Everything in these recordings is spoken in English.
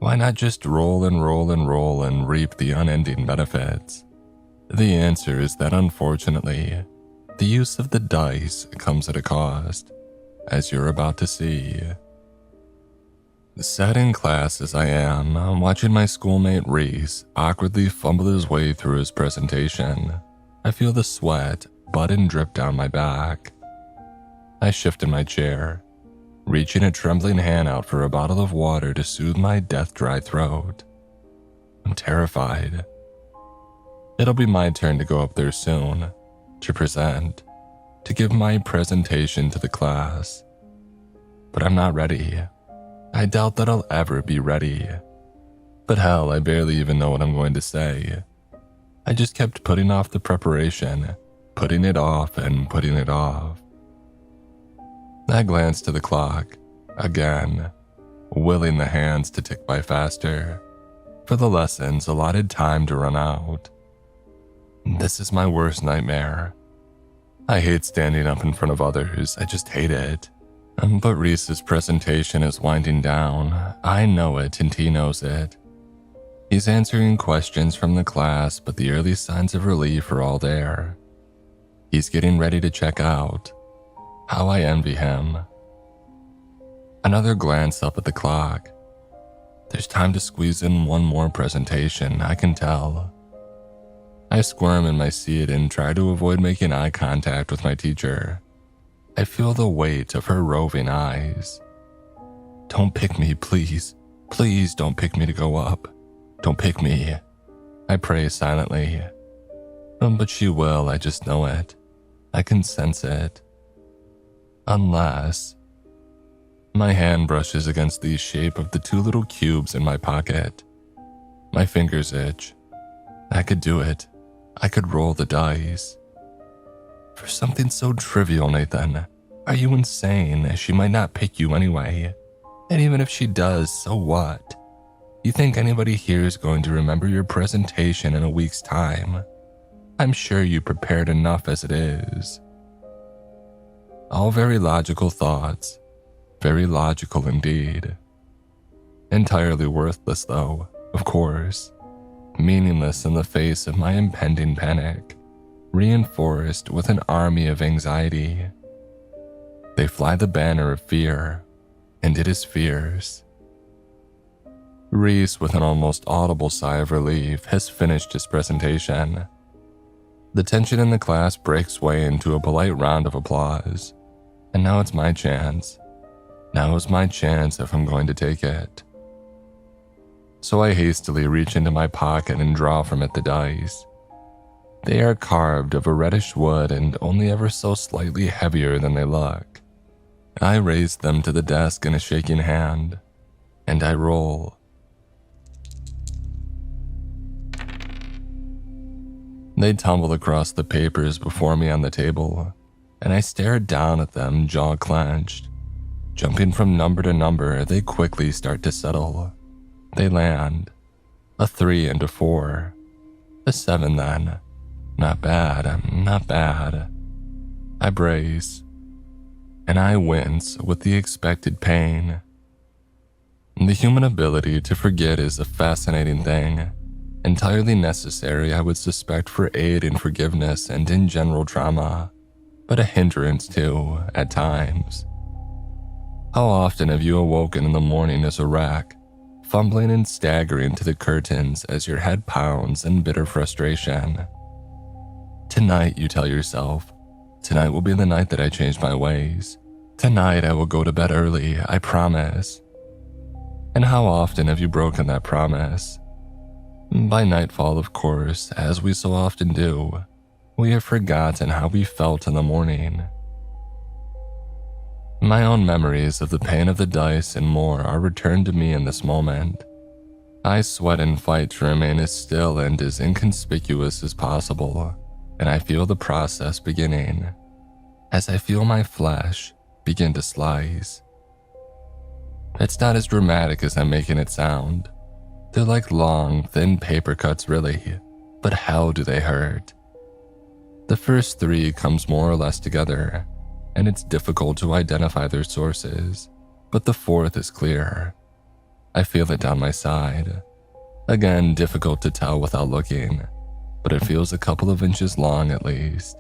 Why not just roll and roll and roll and reap the unending benefits? The answer is that unfortunately, the use of the dice comes at a cost, as you're about to see. Sat in class as I am, watching my schoolmate Reese awkwardly fumble his way through his presentation. I feel the sweat button drip down my back. I shift in my chair, reaching a trembling hand out for a bottle of water to soothe my death-dry throat. I'm terrified. It'll be my turn to go up there soon, to present, to give my presentation to the class. But I'm not ready. I doubt that I'll ever be ready. But hell, I barely even know what I'm going to say. I just kept putting off the preparation, putting it off and putting it off. I glanced to the clock, again, willing the hands to tick by faster, for the lesson's allotted time to run out. This is my worst nightmare. I hate standing up in front of others, I just hate it. But Reese's presentation is winding down. I know it and he knows it. He's answering questions from the class, but the early signs of relief are all there. He's getting ready to check out. How I envy him. Another glance up at the clock. There's time to squeeze in one more presentation, I can tell. I squirm in my seat and try to avoid making eye contact with my teacher. I feel the weight of her roving eyes. Don't pick me, please. Please don't pick me to go up. Don't pick me. I pray silently. But she will, I just know it. I can sense it. Unless... My hand brushes against the shape of the two little cubes in my pocket. My fingers itch. I could do it. I could roll the dice. For something so trivial, Nathan. Are you insane? She might not pick you anyway. And even if she does, so what? You think anybody here is going to remember your presentation in a week's time? I'm sure you prepared enough as it is. All very logical thoughts. Very logical indeed. Entirely worthless though, of course. Meaningless in the face of my impending panic. Reinforced with an army of anxiety. They fly the banner of fear, and it is fierce. Reese, with an almost audible sigh of relief, has finished his presentation. The tension in the class breaks way into a polite round of applause, and now it's my chance. Now is my chance if I'm going to take it. So I hastily reach into my pocket and draw from it the dice. They are carved of a reddish wood and only ever so slightly heavier than they look. I raise them to the desk in a shaking hand, and I roll. They tumble across the papers before me on the table, and I stare down at them, jaw clenched. Jumping from number to number, they quickly start to settle. They land. A 3 and a 4. A 7 then. Not bad, not bad. I brace, and I wince with the expected pain. The human ability to forget is a fascinating thing, entirely necessary, I would suspect, for aid in forgiveness and in general trauma, but a hindrance too, at times. How often have you awoken in the morning as a wreck, fumbling and staggering to the curtains as your head pounds in bitter frustration? Tonight, you tell yourself, tonight will be the night that I change my ways. Tonight I will go to bed early, I promise. And how often have you broken that promise? By nightfall, of course, as we so often do, we have forgotten how we felt in the morning. My own memories of the pain of the dice and more are returned to me in this moment. I sweat and fight to remain as still and as inconspicuous as possible, and I feel the process beginning, as I feel my flesh begin to slice. It's not as dramatic as I'm making it sound. They're like long, thin paper cuts really, but hell do they hurt. The first 3 comes more or less together, and it's difficult to identify their sources, but the 4th is clear. I feel it down my side. Again, difficult to tell without looking, but it feels a couple of inches long at least.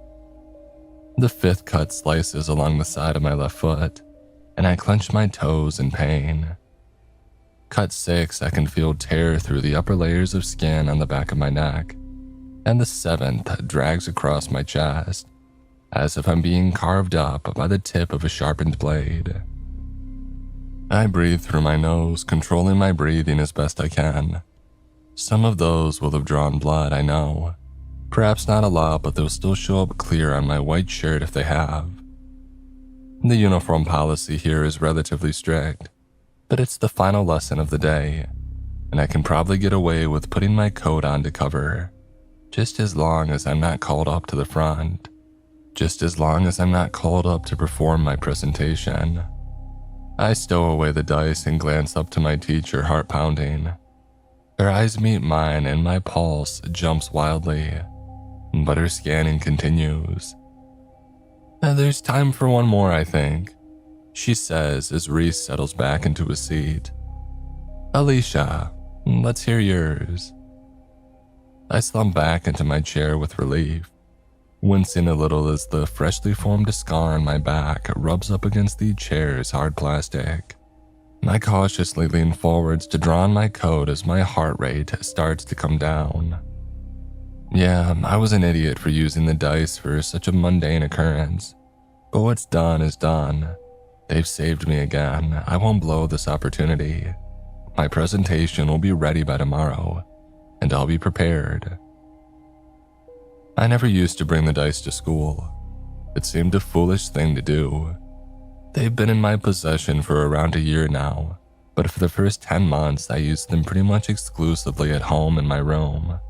The fifth cut slices along the side of my left foot, and I clench my toes in pain. Cut 6, I can feel tear through the upper layers of skin on the back of my neck, and the 7th drags across my chest, as if I'm being carved up by the tip of a sharpened blade. I breathe through my nose, controlling my breathing as best I can. Some of those will have drawn blood, I know. Perhaps not a lot, but they'll still show up clear on my white shirt if they have. The uniform policy here is relatively strict, but it's the final lesson of the day, and I can probably get away with putting my coat on to cover, just as long as I'm not called up to the front, just as long as I'm not called up to perform my presentation. I stow away the dice and glance up to my teacher, heart pounding. Her eyes meet mine and my pulse jumps wildly, but her scanning continues. There's time for one more, I think, she says as Reese settles back into his seat. Alicia, let's hear yours. I slump back into my chair with relief, wincing a little as the freshly formed scar on my back rubs up against the chair's hard plastic. I cautiously lean forwards to draw on my coat as my heart rate starts to come down. Yeah, I was an idiot for using the dice for such a mundane occurrence, but what's done is done. They've saved me again. I won't blow this opportunity. My presentation will be ready by tomorrow, and I'll be prepared. I never used to bring the dice to school. It seemed a foolish thing to do. They've been in my possession for around a year now, but for the first 10 months I used them pretty much exclusively at home in my room,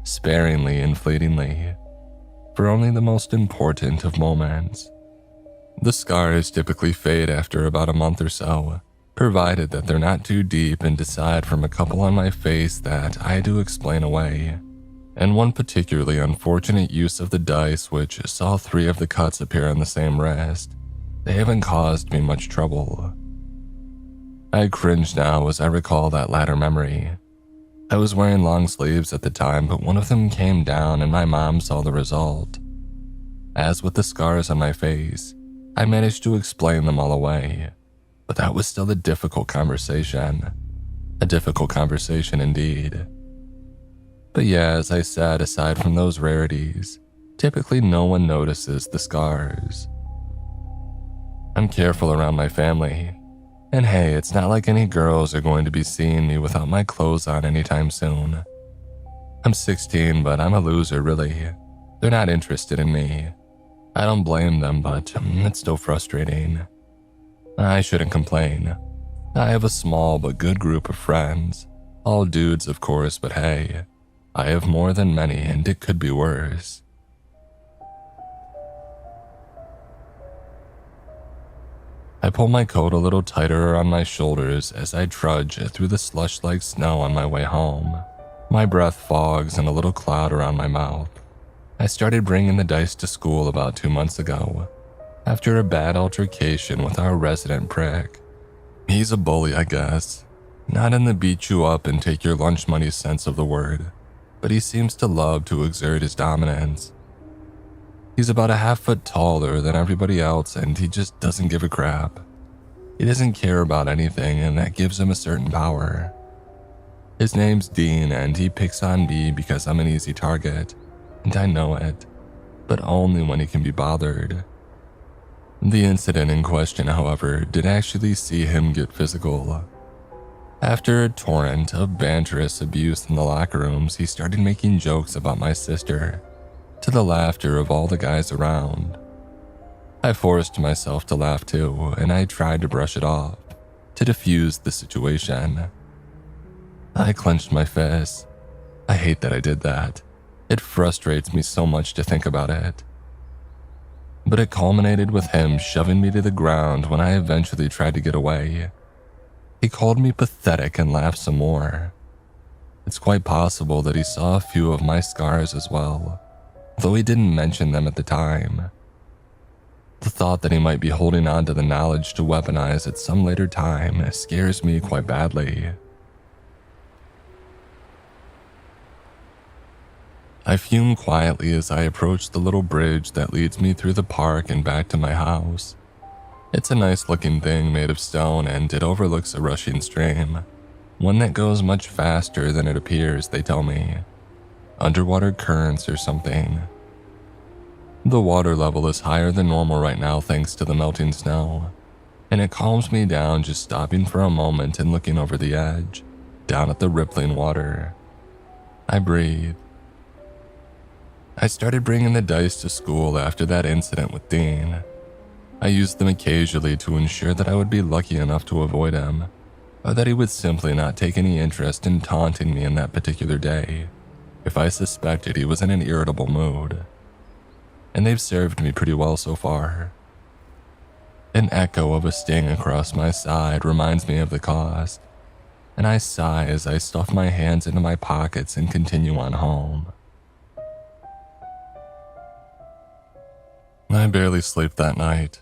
sparingly and fleetingly, for only the most important of moments. The scars typically fade after about a month or so, provided that they're not too deep, and aside from a couple on my face that I do explain away, and one particularly unfortunate use of the dice which saw 3 of the cuts appear on the same wrist, they haven't caused me much trouble. I cringe now as I recall that latter memory. I was wearing long sleeves at the time, but one of them came down and my mom saw the result. As with the scars on my face, I managed to explain them all away, but that was still a difficult conversation. A difficult conversation indeed. But yeah, as I said, aside from those rarities, typically no one notices the scars. I'm careful around my family, and hey, it's not like any girls are going to be seeing me without my clothes on anytime soon. I'm 16, but I'm a loser, really. They're not interested in me. I don't blame them, but it's still frustrating. I shouldn't complain. I have a small but good group of friends. All dudes, of course, but hey, I have more than many and it could be worse. I pull my coat a little tighter around my shoulders as I trudge through the slush-like snow on my way home. My breath fogs and a little cloud around my mouth. I started bringing the dice to school about 2 months ago, after a bad altercation with our resident prick. He's a bully, I guess. Not in the beat you up and take your lunch money sense of the word, but he seems to love to exert his dominance. He's about a half-foot taller than everybody else and he just doesn't give a crap. He doesn't care about anything and that gives him a certain power. His name's Dean and he picks on me because I'm an easy target, and I know it, but only when he can be bothered. The incident in question, however, did actually see him get physical. After a torrent of banterous abuse in the locker rooms, he started making jokes about my sister, to the laughter of all the guys around. I forced myself to laugh too, and I tried to brush it off, to diffuse the situation. I clenched my fist. I hate that I did that. It frustrates me so much to think about it. But it culminated with him shoving me to the ground when I eventually tried to get away. He called me pathetic and laughed some more. It's quite possible that he saw a few of my scars as well, though he didn't mention them at the time. The thought that he might be holding on to the knowledge to weaponize at some later time scares me quite badly. I fume quietly as I approach the little bridge that leads me through the park and back to my house. It's a nice looking thing made of stone and it overlooks a rushing stream, one that goes much faster than it appears, they tell me. Underwater currents or something. The water level is higher than normal right now thanks to the melting snow, and it calms me down just stopping for a moment and looking over the edge, down at the rippling water. I breathe. I started bringing the dice to school after that incident with Dean. I used them occasionally to ensure that I would be lucky enough to avoid him, or that he would simply not take any interest in taunting me in that particular day, if I suspected he was in an irritable mood. And they've served me pretty well so far. An echo of a sting across my side reminds me of the cost, and I sigh as I stuff my hands into my pockets and continue on home. I barely sleep that night.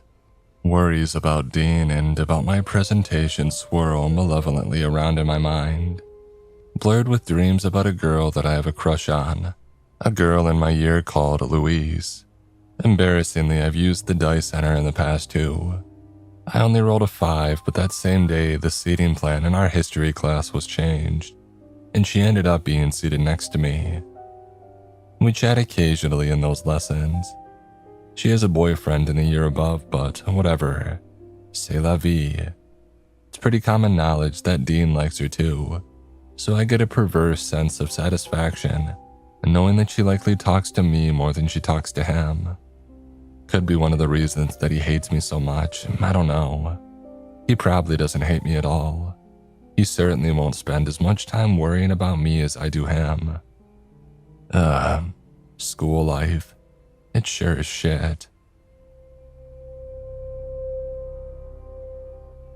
Worries about Dean and about my presentation swirl malevolently around in my mind, blurred with dreams about a girl that I have a crush on, a girl in my year called Louise. Embarrassingly, I've used the dice on her in the past too. I only rolled a 5, but that same day the seating plan in our history class was changed, and she ended up being seated next to me. We chat occasionally in those lessons. She has a boyfriend in the year above, but whatever. C'est la vie. It's pretty common knowledge that Dean likes her too, so I get a perverse sense of satisfaction knowing that she likely talks to me more than she talks to him. Could be one of the reasons that he hates me so much, I don't know. He probably doesn't hate me at all. He certainly won't spend as much time worrying about me as I do him. School life. It sure is shit.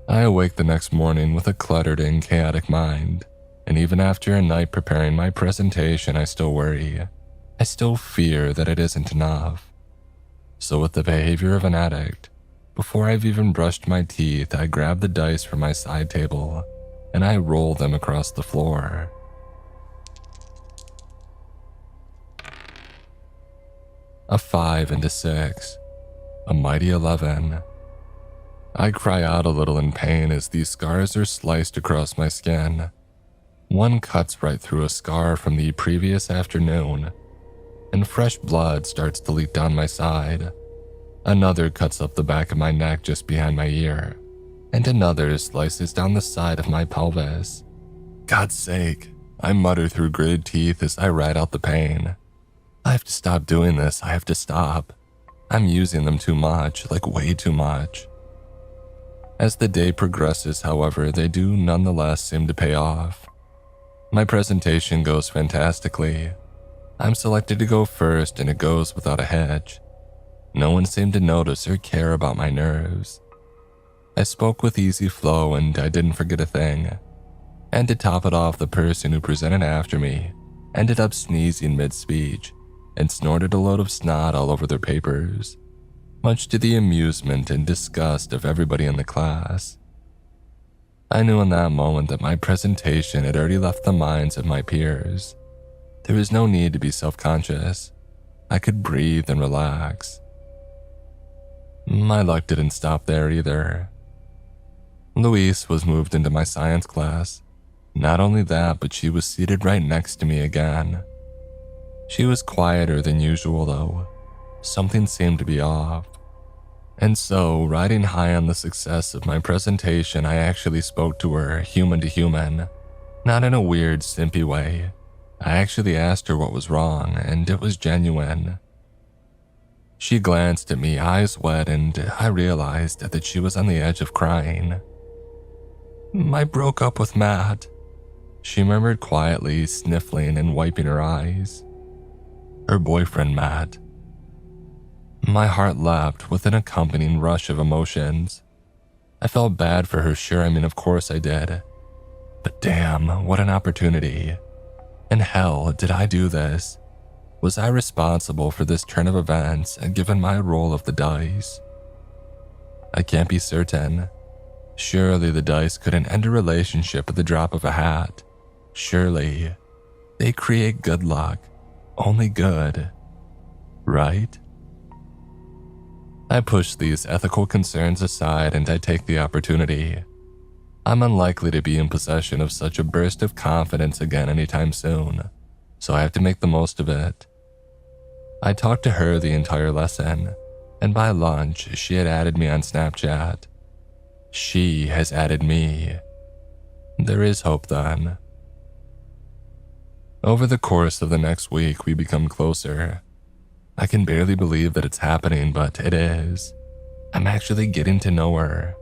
I awake the next morning with a cluttered and chaotic mind, and even after a night preparing my presentation, I still worry. I still fear that it isn't enough. So with the behavior of an addict, before I've even brushed my teeth, I grab the dice from my side table and I roll them across the floor. A 5 and a 6, a mighty 11. I cry out a little in pain as these scars are sliced across my skin. One cuts right through a scar from the previous afternoon, and fresh blood starts to leak down my side. Another cuts up the back of my neck just behind my ear, and another slices down the side of my pelvis. God's sake, I mutter through gritted teeth as I ride out the pain. I have to stop doing this, I have to stop. I'm using them too much, like way too much. As the day progresses, however, they do nonetheless seem to pay off. My presentation goes fantastically. I'm selected to go first and it goes without a hitch. No one seemed to notice or care about my nerves. I spoke with easy flow and I didn't forget a thing. And to top it off, the person who presented after me ended up sneezing mid-speech and snorted a load of snot all over their papers, much to the amusement and disgust of everybody in the class. I knew in that moment that my presentation had already left the minds of my peers. There was no need to be self-conscious. I could breathe and relax. My luck didn't stop there either. Louise was moved into my science class. Not only that, but she was seated right next to me again. She was quieter than usual though. Something seemed to be off. And so, riding high on the success of my presentation, I actually spoke to her human to human. Not in a weird, simpy way. I actually asked her what was wrong, and it was genuine. She glanced at me, eyes wet, and I realized that she was on the edge of crying. I broke up with Matt, she murmured quietly, sniffling and wiping her eyes. Her boyfriend, Matt. My heart leapt with an accompanying rush of emotions. I felt bad for her, sure, of course I did. But damn, what an opportunity. And hell, did I do this? Was I responsible for this turn of events, given my roll of the dice? I can't be certain. Surely the dice couldn't end a relationship at the drop of a hat. Surely they create good luck, only good, right? I push these ethical concerns aside and I take the opportunity. I'm unlikely to be in possession of such a burst of confidence again anytime soon, so I have to make the most of it. I talked to her the entire lesson, and by lunch, she had added me on Snapchat. She has added me. There is hope then. Over the course of the next week, we become closer. I can barely believe that it's happening, but it is. I'm actually getting to know her.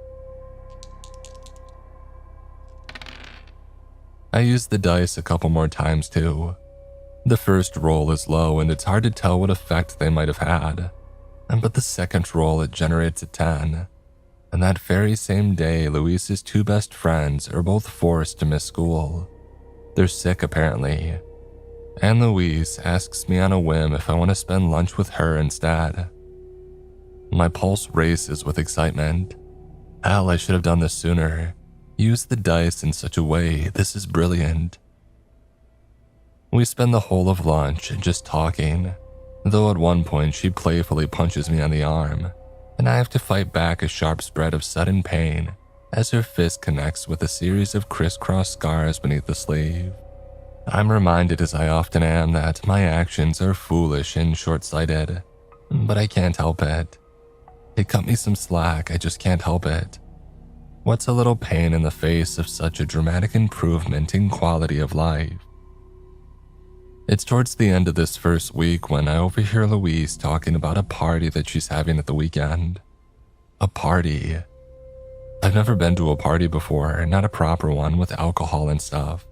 I used the dice a couple more times too. The first roll is low and it's hard to tell what effect they might have had. But the second roll, it generates a 10. And that very same day, Luis's two best friends are both forced to miss school. They're sick apparently. And Luis asks me on a whim if I want to spend lunch with her instead. My pulse races with excitement. Hell, I should have done this sooner. Use the dice in such a way, this is brilliant. We spend the whole of lunch just talking, though at one point she playfully punches me on the arm, and I have to fight back a sharp spread of sudden pain as her fist connects with a series of crisscross scars beneath the sleeve. I'm reminded, as I often am, that my actions are foolish and short-sighted, but I can't help it. They cut me some slack, I just can't help it. What's a little pain in the face of such a dramatic improvement in quality of life? It's towards the end of this first week when I overhear Louise talking about a party that she's having at the weekend. A party. I've never been to a party before, not a proper one with alcohol and stuff.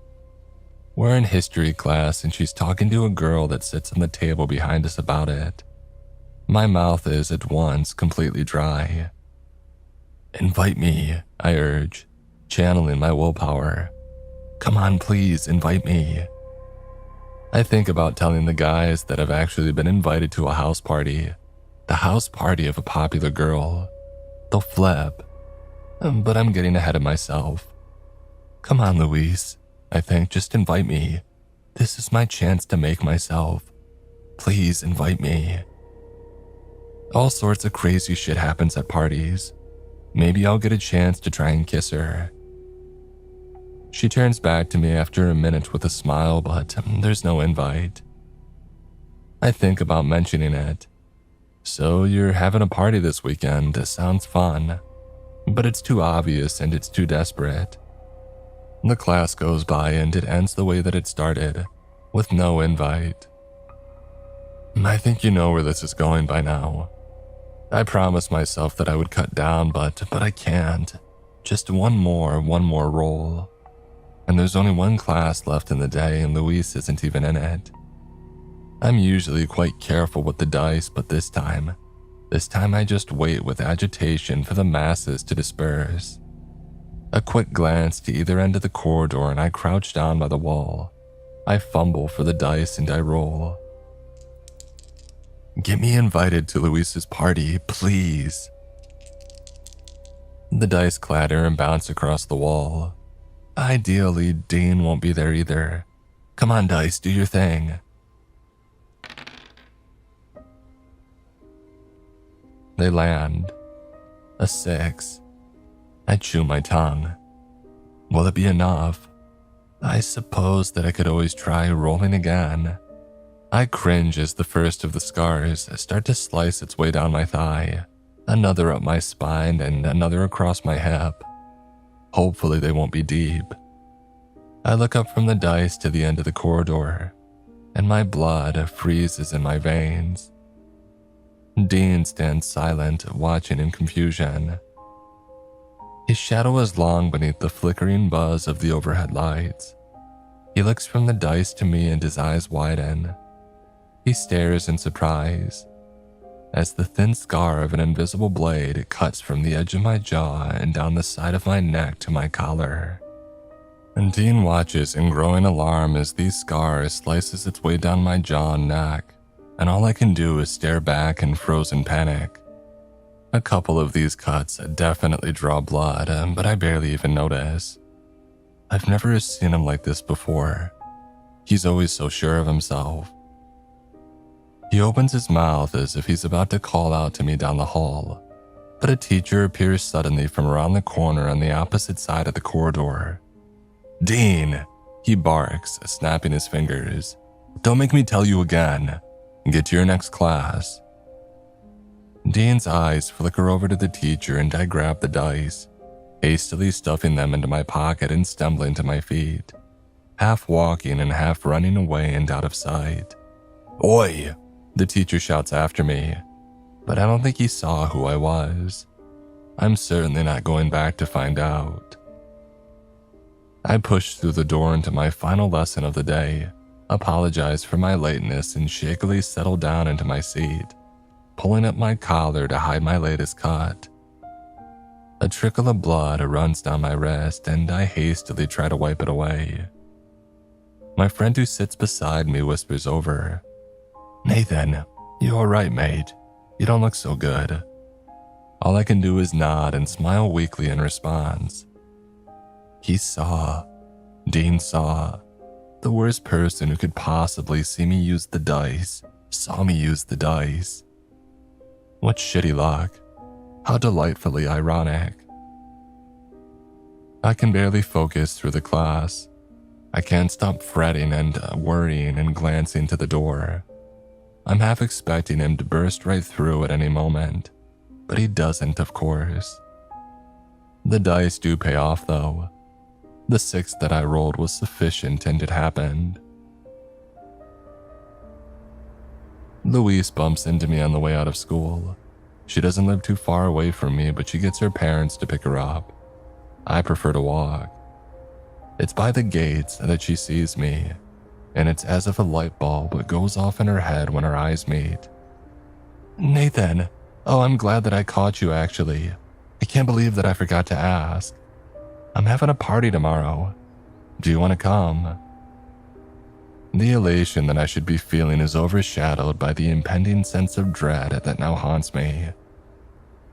We're in history class and she's talking to a girl that sits on the table behind us about it. My mouth is at once completely dry. Invite me, I urge, channeling my willpower. Come on, please, invite me. I think about telling the guys that I've actually been invited to a house party, the house party of a popular girl. They'll flip, but I'm getting ahead of myself. Come on, Luis, I think, just invite me. This is my chance to make myself. Please invite me. All sorts of crazy shit happens at parties. Maybe I'll get a chance to try and kiss her. She turns back to me after a minute with a smile, but there's no invite. I think about mentioning it. So you're having a party this weekend, sounds fun. But it's too obvious and it's too desperate. The class goes by and it ends the way that it started, with no invite. I think you know where this is going by now. I promised myself that I would cut down, but I can't. Just one more roll. And there's only one class left in the day and Luis isn't even in it. I'm usually quite careful with the dice, but this time I just wait with agitation for the masses to disperse. A quick glance to either end of the corridor and I crouch down by the wall. I fumble for the dice and I roll. Get me invited to Luis's party, please. The dice clatter and bounce across the wall. Ideally, Dean won't be there either. Come on, dice, do your thing. They land. A 6. I chew my tongue. Will it be enough? I suppose that I could always try rolling again. I cringe as the first of the scars start to slice its way down my thigh, another up my spine and another across my hip. Hopefully they won't be deep. I look up from the dice to the end of the corridor, and my blood freezes in my veins. Dean stands silent, watching in confusion. His shadow is long beneath the flickering buzz of the overhead lights. He looks from the dice to me and his eyes widen. He stares in surprise as the thin scar of an invisible blade cuts from the edge of my jaw and down the side of my neck to my collar. And Dean watches in growing alarm as these scars slices its way down my jaw and neck, and all I can do is stare back in frozen panic. A couple of these cuts definitely draw blood, but I barely even notice. I've never seen him like this before. He's always so sure of himself. He opens his mouth as if he's about to call out to me down the hall, but a teacher appears suddenly from around the corner on the opposite side of the corridor. "Dean!" he barks, snapping his fingers. "Don't make me tell you again. Get to your next class." Dean's eyes flicker over to the teacher and I grab the dice, hastily stuffing them into my pocket and stumbling to my feet, half walking and half running away and out of sight. "Oi!" the teacher shouts after me, but I don't think he saw who I was. I'm certainly not going back to find out. I push through the door into my final lesson of the day, apologize for my lateness, and shakily settle down into my seat, pulling up my collar to hide my latest cut. A trickle of blood runs down my wrist, and I hastily try to wipe it away. My friend who sits beside me whispers over, "Nathan, you alright, mate? You don't look so good." All I can do is nod and smile weakly in response. Dean saw. The worst person who could possibly see me use the dice saw me use the dice. What shitty luck. How delightfully ironic. I can barely focus through the class. I can't stop fretting and worrying and glancing to the door. I'm half expecting him to burst right through at any moment, but he doesn't, of course. The dice do pay off, though. The 6 that I rolled was sufficient and it happened. Louise bumps into me on the way out of school. She doesn't live too far away from me, but she gets her parents to pick her up. I prefer to walk. It's by the gates that she sees me, and it's as if a light bulb goes off in her head when our eyes meet. "Nathan, oh, I'm glad that I caught you actually. I can't believe that I forgot to ask. I'm having a party tomorrow. Do you want to come?" The elation that I should be feeling is overshadowed by the impending sense of dread that now haunts me.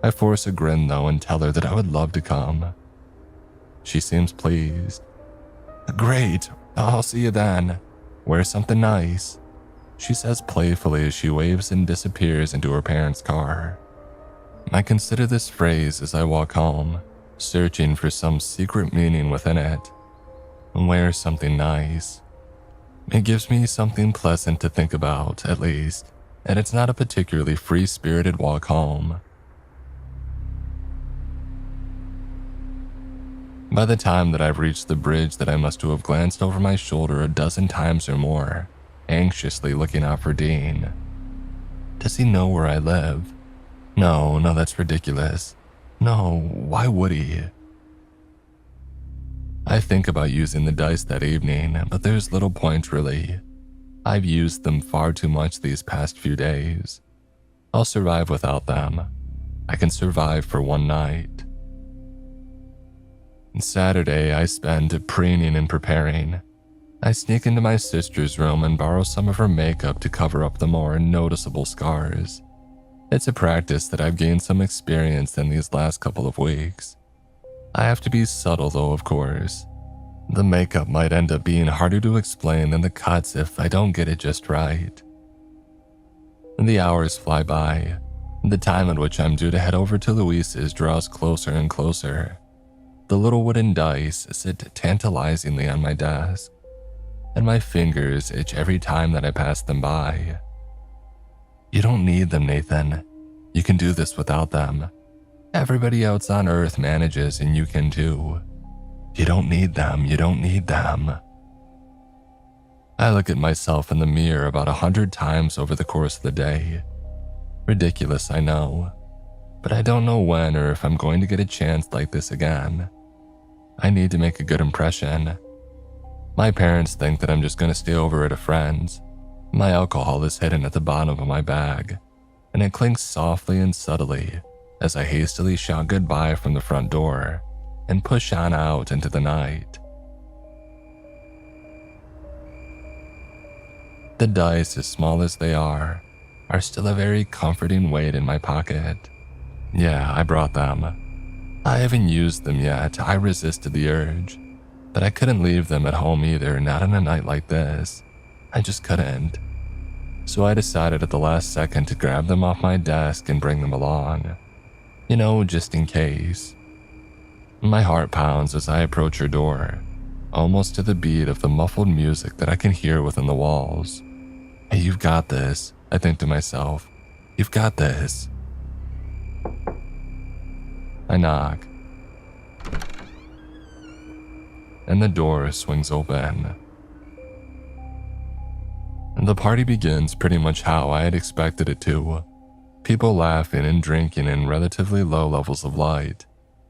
I force a grin though and tell her that I would love to come. She seems pleased. "Great, I'll see you then. Wear something nice," she says playfully as she waves and disappears into her parents' car. I consider this phrase as I walk home, searching for some secret meaning within it. Wear something nice. It gives me something pleasant to think about, at least, and it's not a particularly free-spirited walk home. By the time that I've reached the bridge that I must have glanced over my shoulder a dozen times or more, anxiously looking out for Dean. Does he know where I live? No, that's ridiculous. No, why would he? I think about using the dice that evening, but there's little point really. I've used them far too much these past few days. I'll survive without them. I can survive for one night. Saturday, I spend preening and preparing. I sneak into my sister's room and borrow some of her makeup to cover up the more noticeable scars. It's a practice that I've gained some experience in these last couple of weeks. I have to be subtle though, of course. The makeup might end up being harder to explain than the cuts if I don't get it just right. The hours fly by. The time at which I'm due to head over to Louise's draws closer and closer. The little wooden dice sit tantalizingly on my desk, and my fingers itch every time that I pass them by. You don't need them, Nathan. You can do this without them. Everybody else on Earth manages, and you can too. You don't need them. You don't need them. I look at myself in the mirror about 100 times over the course of the day. Ridiculous, I know. But I don't know when or if I'm going to get a chance like this again. I need to make a good impression. My parents think that I'm just going to stay over at a friend's. My alcohol is hidden at the bottom of my bag, and it clinks softly and subtly as I hastily shout goodbye from the front door and push on out into the night. The dice, as small as they are still a very comforting weight in my pocket. Yeah, I brought them. I haven't used them yet. I resisted the urge. But I couldn't leave them at home either, not on a night like this. I just couldn't. So I decided at the last second to grab them off my desk and bring them along. You know, just in case. My heart pounds as I approach her door, almost to the beat of the muffled music that I can hear within the walls. Hey, you've got this, I think to myself. You've got this. I knock, and the door swings open. The party begins pretty much how I had expected it to. People laughing and drinking in relatively low levels of light,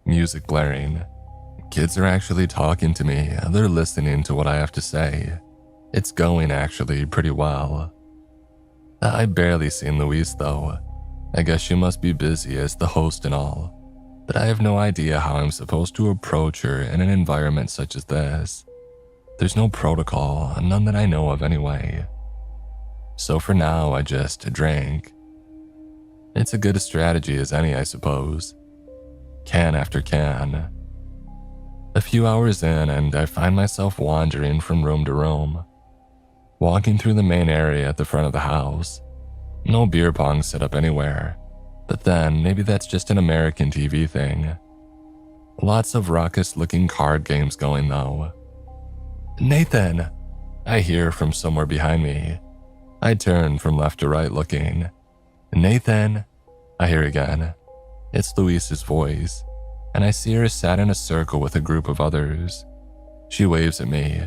music blaring. Kids are actually talking to me, they're listening to what I have to say. It's going actually pretty well. I barely seen Louise though. I guess she must be busy as the host and all. But I have no idea how I'm supposed to approach her in an environment such as this. There's no protocol, none that I know of anyway. So for now, I just drank. It's a good strategy as any, I suppose. Can after can. A few hours in, and I find myself wandering from room to room, walking through the main area at the front of the house. No beer pong set up anywhere. But then, maybe that's just an American TV thing. Lots of raucous-looking card games going, though. Nathan! I hear from somewhere behind me. I turn from left to right looking. Nathan! I hear again. It's Louise's voice, and I see her sat in a circle with a group of others. She waves at me.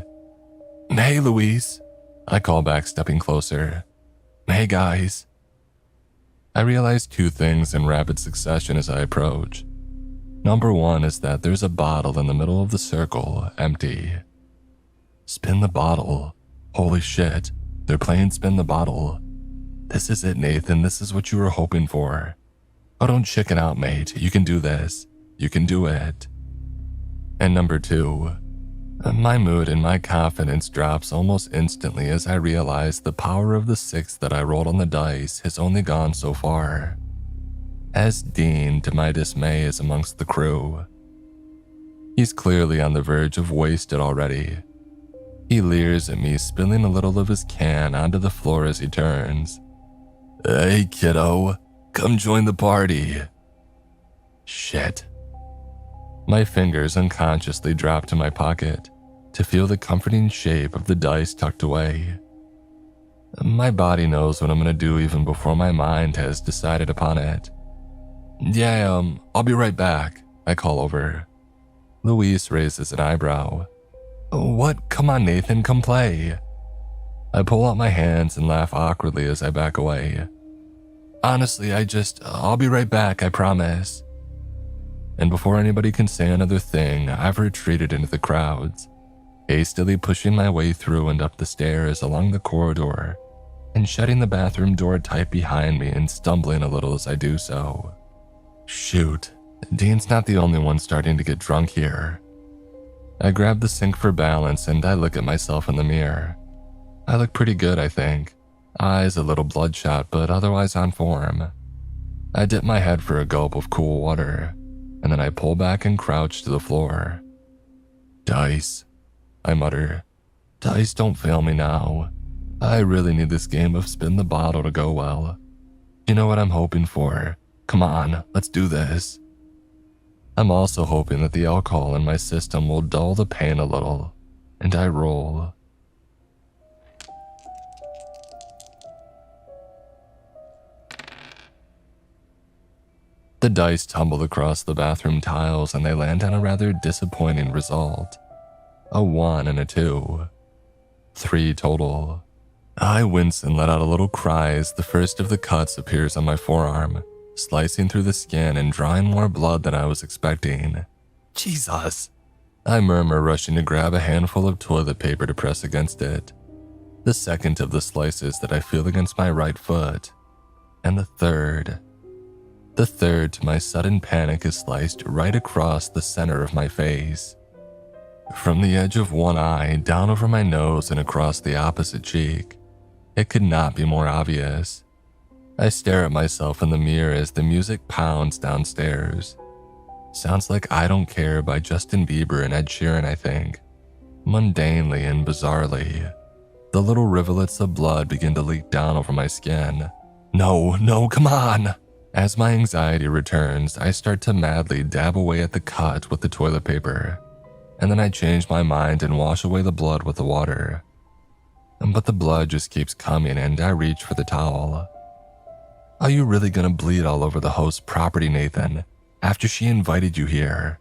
Hey, Louise! I call back, stepping closer. Hey, guys. I realize two things in rapid succession as I approach. Number one is that there's a bottle in the middle of the circle, empty. Spin the bottle. Holy shit, they're playing Spin the Bottle. This is it, Nathan, this is what you were hoping for. Oh, don't chicken out, mate, you can do this. You can do it. And number two, my mood and my confidence drops almost instantly as I realize the power of the 6 that I rolled on the dice has only gone so far. As Dean, to my dismay, is amongst the crew. He's clearly on the verge of wasted already. He leers at me, spilling a little of his can onto the floor as he turns. Hey, kiddo, come join the party. Shit. My fingers unconsciously drop to my pocket to feel the comforting shape of the dice tucked away. My body knows what I'm gonna do even before my mind has decided upon it. Yeah, I'll be right back, I call over. Louise raises an eyebrow. What? Come on, Nathan, come play. I pull out my hands and laugh awkwardly as I back away. Honestly, I'll be right back, I promise. And before anybody can say another thing, I've retreated into the crowds, hastily pushing my way through and up the stairs along the corridor, and shutting the bathroom door tight behind me and stumbling a little as I do so. Shoot, Dean's not the only one starting to get drunk here. I grab the sink for balance and I look at myself in the mirror. I look pretty good, I think. Eyes a little bloodshot, but otherwise on form. I dip my head for a gulp of cool water, and then I pull back and crouch to the floor. Dice, I mutter. Dice, don't fail me now. I really need this game of Spin the Bottle to go well. You know what I'm hoping for? Come on, let's do this. I'm also hoping that the alcohol in my system will dull the pain a little, and I roll. The dice tumble across the bathroom tiles and they land on a rather disappointing result. A 1 and a 2. 3 total. I wince and let out a little cry as the first of the cuts appears on my forearm, slicing through the skin and drawing more blood than I was expecting. Jesus! I murmur, rushing to grab a handful of toilet paper to press against it. The second of the slices that I feel against my right foot. And the third. The third, to my sudden panic, is sliced right across the center of my face. From the edge of one eye, down over my nose, and across the opposite cheek. It could not be more obvious. I stare at myself in the mirror as the music pounds downstairs. Sounds like I Don't Care by Justin Bieber and Ed Sheeran, I think. Mundanely and bizarrely, the little rivulets of blood begin to leak down over my skin. No, come on! As my anxiety returns, I start to madly dab away at the cut with the toilet paper, and then I change my mind and wash away the blood with the water. But the blood just keeps coming and I reach for the towel. Are you really gonna bleed all over the host's property, Nathan, after she invited you here?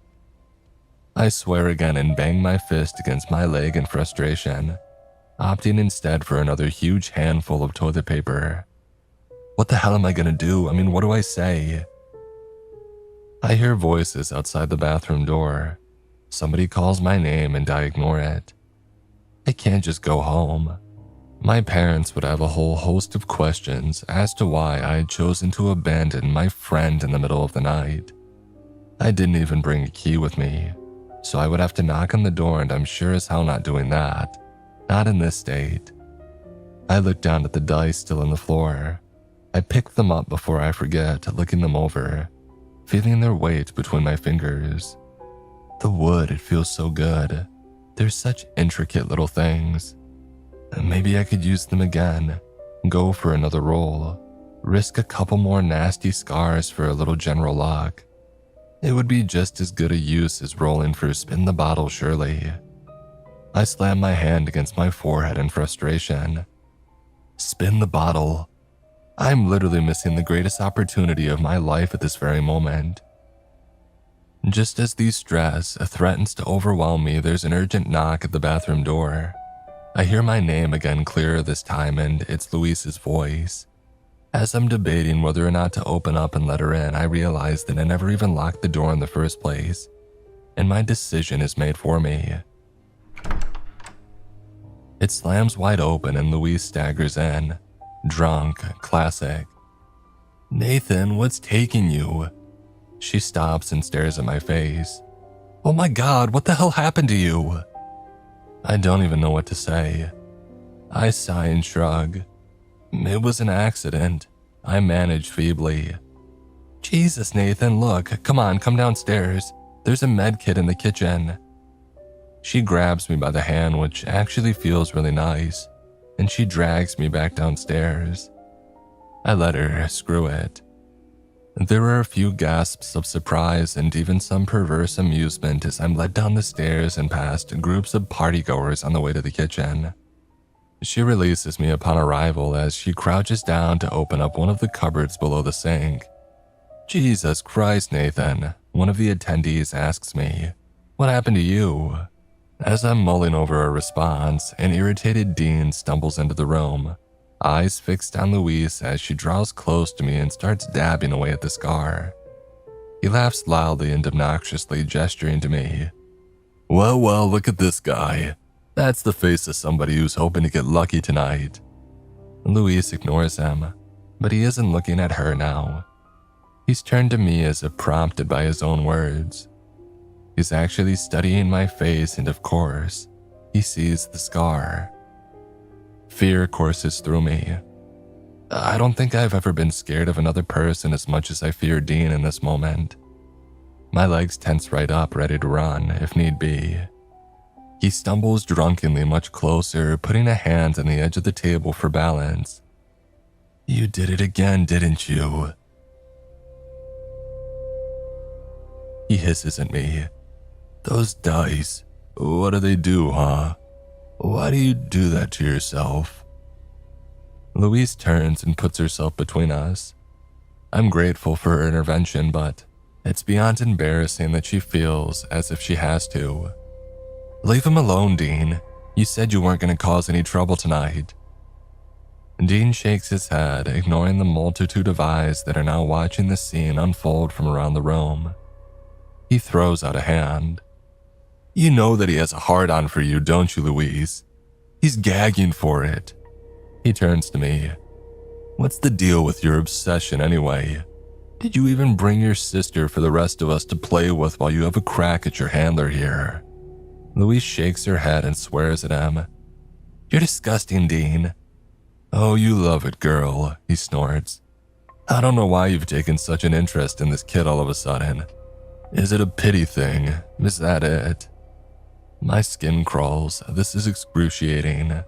I swear again and bang my fist against my leg in frustration, opting instead for another huge handful of toilet paper. What the hell am I gonna do? I mean, what do I say? I hear voices outside the bathroom door. Somebody calls my name and I ignore it. I can't just go home. My parents would have a whole host of questions as to why I had chosen to abandon my friend in the middle of the night. I didn't even bring a key with me, so I would have to knock on the door, and I'm sure as hell not doing that. Not in this state. I look down at the dice still on the floor. I pick them up before I forget, looking them over, feeling their weight between my fingers. The wood, it feels so good. They're such intricate little things. Maybe I could use them again, go for another roll, risk a couple more nasty scars for a little general luck. It would be just as good a use as rolling for spin the bottle, surely. I slam my hand against my forehead in frustration. Spin the bottle. I'm literally missing the greatest opportunity of my life at this very moment. Just as the stress threatens to overwhelm me, there's an urgent knock at the bathroom door. I hear my name again clearer this time, and it's Louise's voice. As I'm debating whether or not to open up and let her in, I realize that I never even locked the door in the first place, and my decision is made for me. It slams wide open and Louise staggers in. Drunk, classic. Nathan, what's taking you? She stops and stares at my face. Oh my God, what the hell happened to you? I don't even know what to say. I sigh and shrug. It was an accident. I manage feebly. Jesus, Nathan, look, come on, come downstairs. There's a med kit in the kitchen. She grabs me by the hand, which actually feels really nice, and she drags me back downstairs. I let her, screw it. There are a few gasps of surprise and even some perverse amusement as I'm led down the stairs and past groups of partygoers on the way to the kitchen. She releases me upon arrival as she crouches down to open up one of the cupboards below the sink. Jesus Christ, Nathan, one of the attendees asks me, what happened to you? As I'm mulling over a response, an irritated Dean stumbles into the room, eyes fixed on Louise as she draws close to me and starts dabbing away at the scar. He laughs loudly and obnoxiously, gesturing to me. Well, look at this guy. That's the face of somebody who's hoping to get lucky tonight. Louise ignores him, but he isn't looking at her now. He's turned to me as if prompted by his own words. He's actually studying my face, and of course, he sees the scar. Fear courses through me. I don't think I've ever been scared of another person as much as I fear Dean in this moment. My legs tense right up, ready to run, if need be. He stumbles drunkenly much closer, putting a hand on the edge of the table for balance. You did it again, didn't you? He hisses at me. Those dice, what do they do, huh? Why do you do that to yourself? Louise turns and puts herself between us. I'm grateful for her intervention, but it's beyond embarrassing that she feels as if she has to. Leave him alone, Dean. You said you weren't going to cause any trouble tonight. Dean shakes his head, ignoring the multitude of eyes that are now watching the scene unfold from around the room. He throws out a hand. You know that he has a hard-on for you, don't you, Louise? He's gagging for it. He turns to me. What's the deal with your obsession anyway? Did you even bring your sister for the rest of us to play with while you have a crack at your handler here? Louise shakes her head and swears at him. You're disgusting, Dean. Oh, you love it, girl, he snorts. I don't know why you've taken such an interest in this kid all of a sudden. Is it a pity thing? Is that it? My skin crawls. This is excruciating.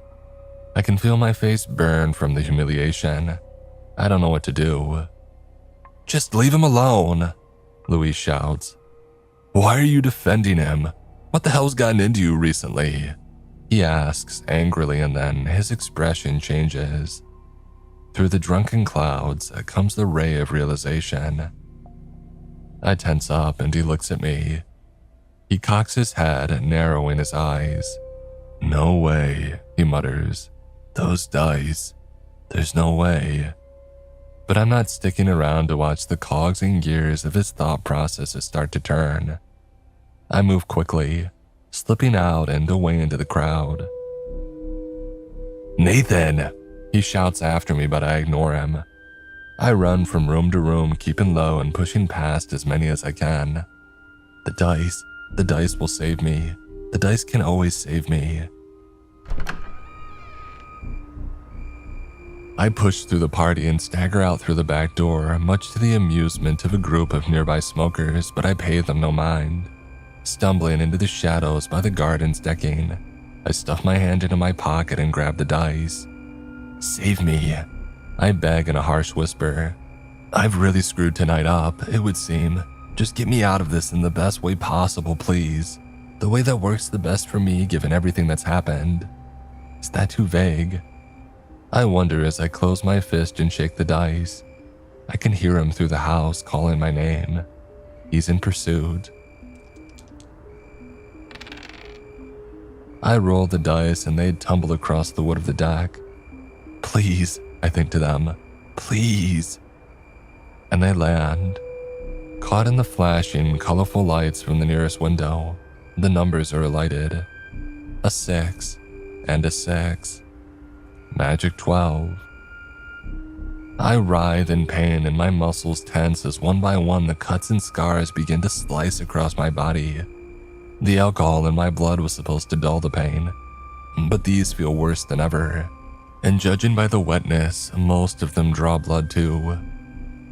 I can feel my face burn from the humiliation. I don't know what to do. Just leave him alone, Louise shouts. Why are you defending him? What the hell's gotten into you recently? He asks angrily, and then his expression changes. Through the drunken clouds comes the ray of realization. I tense up and he looks at me. He cocks his head, narrowing his eyes. No way, he mutters. Those dice. There's no way. But I'm not sticking around to watch the cogs and gears of his thought processes start to turn. I move quickly, slipping out and away into the crowd. Nathan! He shouts after me, but I ignore him. I run from room to room, keeping low and pushing past as many as I can. The dice will save me. The dice can always save me. I push through the party and stagger out through the back door, much to the amusement of a group of nearby smokers, but I pay them no mind. Stumbling into the shadows by the garden's decking, I stuff my hand into my pocket and grab the dice. Save me, I beg in a harsh whisper. I've really screwed tonight up, it would seem. Just get me out of this in the best way possible, please. The way that works the best for me given everything that's happened. Is that too vague? I wonder as I close my fist and shake the dice. I can hear him through the house calling my name. He's in pursuit. I roll the dice and they tumble across the wood of the deck. Please, I think to them, please. And they land. Caught in the flashing, colorful lights from the nearest window, the numbers are lighted. A 6 and a 6. Magic 12. I writhe in pain and my muscles tense as one by one the cuts and scars begin to slice across my body. The alcohol in my blood was supposed to dull the pain, but these feel worse than ever. And judging by the wetness, most of them draw blood too.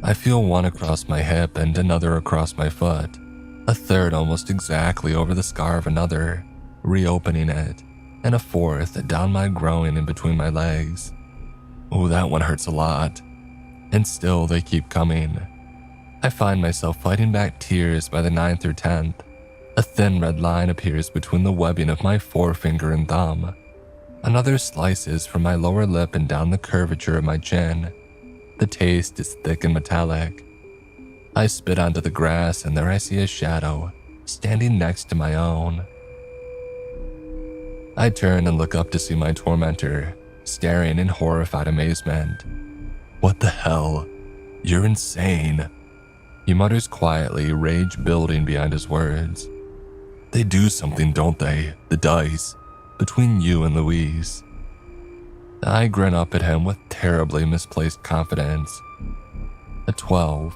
I feel one across my hip and another across my foot, a third almost exactly over the scar of another, reopening it, and a fourth down my groin and between my legs. Oh, that one hurts a lot. And still they keep coming. I find myself fighting back tears by the 9th or 10th. A thin red line appears between the webbing of my forefinger and thumb. Another slices from my lower lip and down the curvature of my chin. The taste is thick and metallic. I spit onto the grass and there I see a shadow, standing next to my own. I turn and look up to see my tormentor, staring in horrified amazement. What the hell? You're insane. He mutters quietly, rage building behind his words. They do something, don't they? The dice. Between you and Louise. I grin up at him with terribly misplaced confidence. A 12.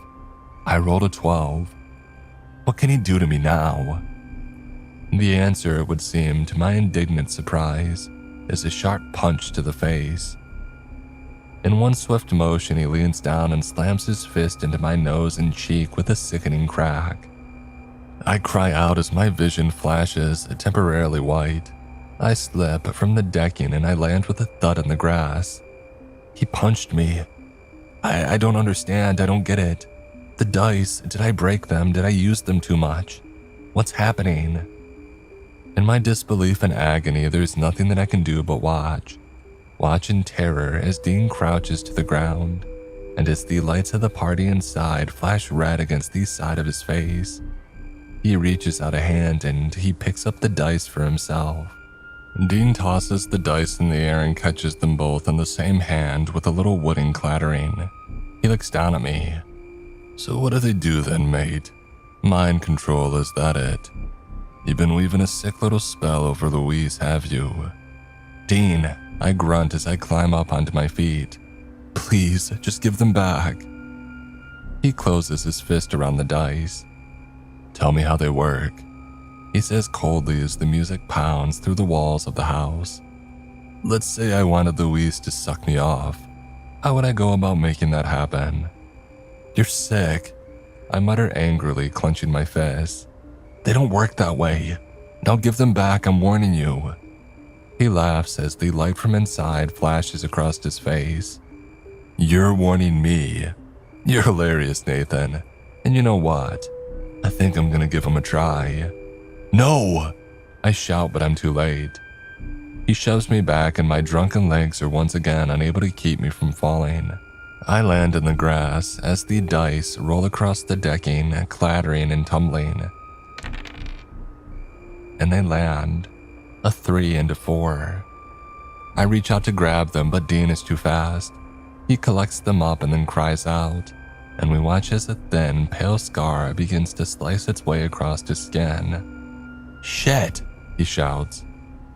I rolled a 12. What can he do to me now? The answer, it would seem, to my indignant surprise, is a sharp punch to the face. In one swift motion, he leans down and slams his fist into my nose and cheek with a sickening crack. I cry out as my vision flashes, temporarily white. I slip from the decking and I land with a thud in the grass. He punched me. I don't understand, I don't get it. The dice, did I break them? Did I use them too much? What's happening? In my disbelief and agony, there's nothing that I can do but watch. Watch in terror as Dean crouches to the ground, and as the lights of the party inside flash red against the side of his face. He reaches out a hand and he picks up the dice for himself. Dean tosses the dice in the air and catches them both in the same hand with a little wooden clattering. He looks down at me. So what do they do then, mate? Mind control, is that it? You've been weaving a sick little spell over Louise, have you? Dean, I grunt as I climb up onto my feet. Please, just give them back. He closes his fist around the dice. Tell me how they work, he says coldly as the music pounds through the walls of the house. Let's say I wanted Louise to suck me off. How would I go about making that happen? You're sick, I mutter angrily, clenching my fists. They don't work that way. Now give them back, I'm warning you. He laughs as the light from inside flashes across his face. You're warning me. You're hilarious, Nathan. And you know what? I think I'm gonna give him a try. No! I shout, but I'm too late. He shoves me back and my drunken legs are once again unable to keep me from falling. I land in the grass as the dice roll across the decking, clattering and tumbling. And they land. A 3 and a 4. I reach out to grab them, but Dean is too fast. He collects them up and then cries out, and we watch as a thin, pale scar begins to slice its way across his skin. Shit, he shouts.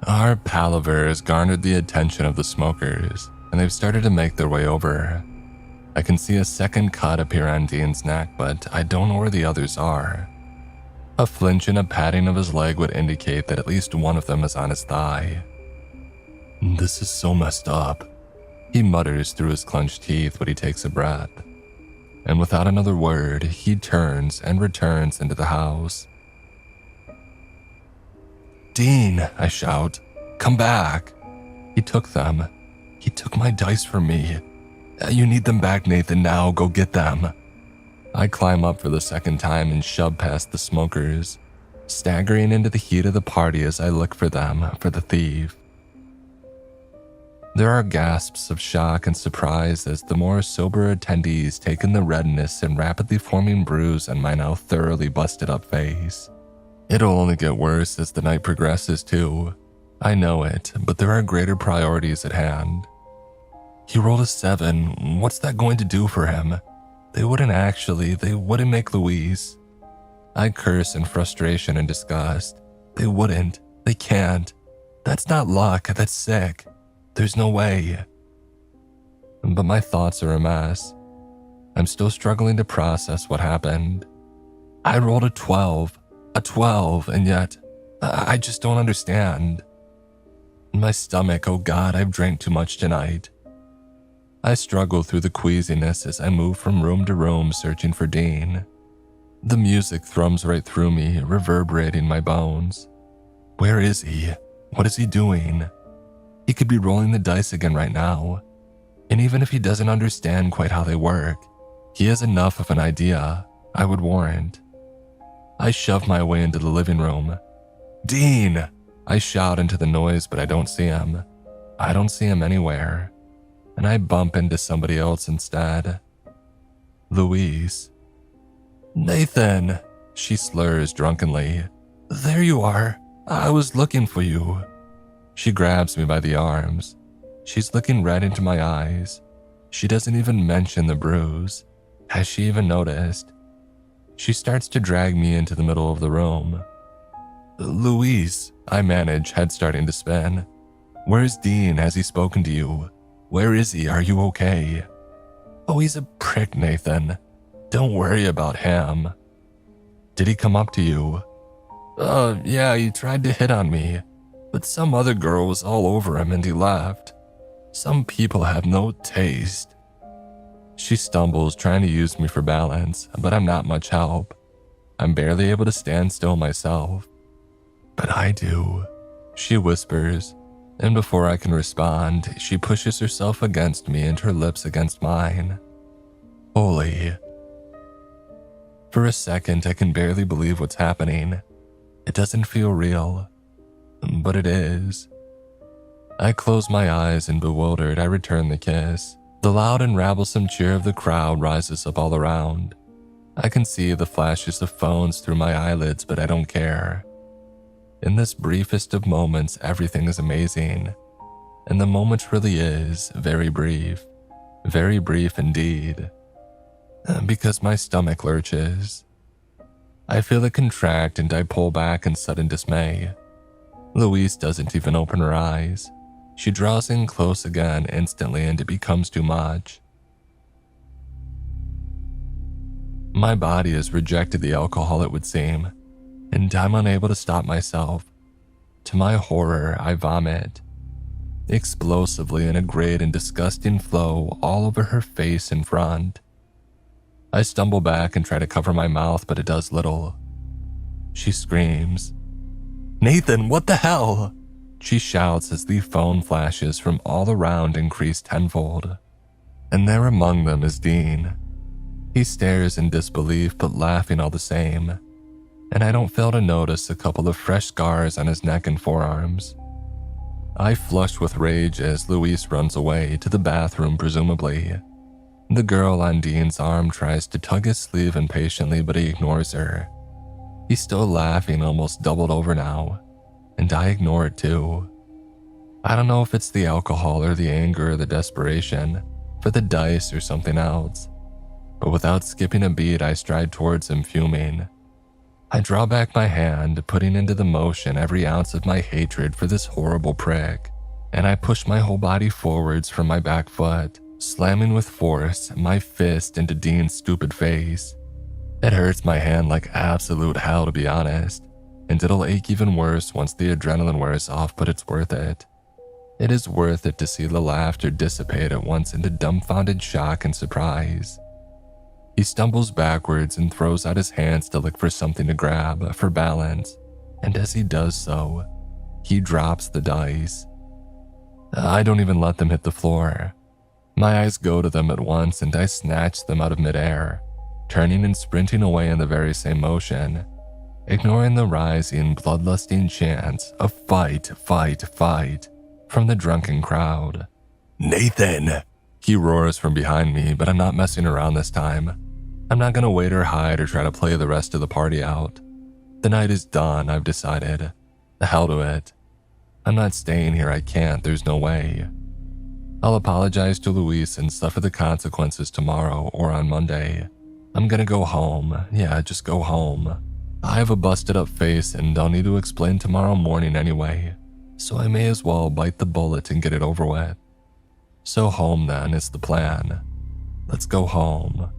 Our palaver has garnered the attention of the smokers, and they've started to make their way over. I can see a second cut appear on Dean's neck, but I don't know where the others are. A flinch and a patting of his leg would indicate that at least one of them is on his thigh. This is so messed up, he mutters through his clenched teeth when he takes a breath. And without another word, he turns and returns into the house. Dean, I shout, come back. He took them. He took my dice from me. You need them back, Nathan, now, go get them. I climb up for the second time and shove past the smokers, staggering into the heat of the party as I look for them, for the thief. There are gasps of shock and surprise as the more sober attendees take in the redness and rapidly forming bruise on my now thoroughly busted up face. It'll only get worse as the night progresses too. I know it, but there are greater priorities at hand. He rolled a 7, what's that going to do for him? They wouldn't make Louise. I curse in frustration and disgust. They wouldn't, they can't. That's not luck, that's sick. There's no way. But my thoughts are a mess. I'm still struggling to process what happened. I rolled a 12, and yet I just don't understand. My stomach, oh God, I've drank too much tonight. I struggle through the queasiness as I move from room to room searching for Dean. The music thrums right through me, reverberating my bones. Where is he? What is he doing? He could be rolling the dice again right now. And even if he doesn't understand quite how they work, he has enough of an idea, I would warrant. I shove my way into the living room. Dean! I shout into the noise, but I don't see him. I don't see him anywhere. And I bump into somebody else instead. Louise. Nathan, she slurs drunkenly. There you are. I was looking for you. She grabs me by the arms. She's looking right into my eyes. She doesn't even mention the bruise. Has she even noticed? She starts to drag me into the middle of the room. Louise, I manage, head starting to spin. Where's Dean? Has he spoken to you? Where is he? Are you okay? Oh, he's a prick, Nathan. Don't worry about him. Did he come up to you? Yeah, he tried to hit on me, but some other girl was all over him and he left. Some people have no taste. She stumbles, trying to use me for balance, but I'm not much help. I'm barely able to stand still myself. But I do, she whispers. And before I can respond, she pushes herself against me and her lips against mine. Holy. For a second, I can barely believe what's happening. It doesn't feel real, but it is. I close my eyes and bewildered, I return the kiss. The loud and rabblesome cheer of the crowd rises up all around. I can see the flashes of phones through my eyelids, but I don't care. In this briefest of moments, everything is amazing. And the moment really is very brief indeed. Because my stomach lurches. I feel it contract and I pull back in sudden dismay. Louise doesn't even open her eyes. She draws in close again instantly and it becomes too much. My body has rejected the alcohol, it would seem, and I'm unable to stop myself. To my horror, I vomit. Explosively in a great and disgusting flow all over her face and front. I stumble back and try to cover my mouth, but it does little. She screams, "Nathan, what the hell?" She shouts as the phone flashes from all around increase tenfold. And there among them is Dean. He stares in disbelief but laughing all the same, and I don't fail to notice a couple of fresh scars on his neck and forearms. I flush with rage as Luis runs away to the bathroom presumably. The girl on Dean's arm tries to tug his sleeve impatiently, but he ignores her. He's still laughing, almost doubled over now, and I ignore it too. I don't know if it's the alcohol or the anger or the desperation, for the dice or something else, but without skipping a beat I stride towards him fuming. I draw back my hand, putting into the motion every ounce of my hatred for this horrible prick, and I push my whole body forwards from my back foot, slamming with force my fist into Dean's stupid face. It hurts my hand like absolute hell, to be honest, and it'll ache even worse once the adrenaline wears off, but it's worth it. It is worth it to see the laughter dissipate at once into dumbfounded shock and surprise. He stumbles backwards and throws out his hands to look for something to grab for balance, and as he does so, he drops the dice. I don't even let them hit the floor. My eyes go to them at once and I snatch them out of midair, turning and sprinting away in the very same motion, ignoring the rising, bloodlusting chants of fight, fight, fight from the drunken crowd. "Nathan!" He roars from behind me, but I'm not messing around this time. I'm not gonna wait or hide or try to play the rest of the party out. The night is done, I've decided. The hell to it. I'm not staying here, I can't, there's no way. I'll apologize to Luis and suffer the consequences tomorrow or on Monday. I'm gonna go home, yeah, just go home. I have a busted up face and I'll need to explain tomorrow morning anyway, so I may as well bite the bullet and get it over with. So home then is the plan. Let's go home.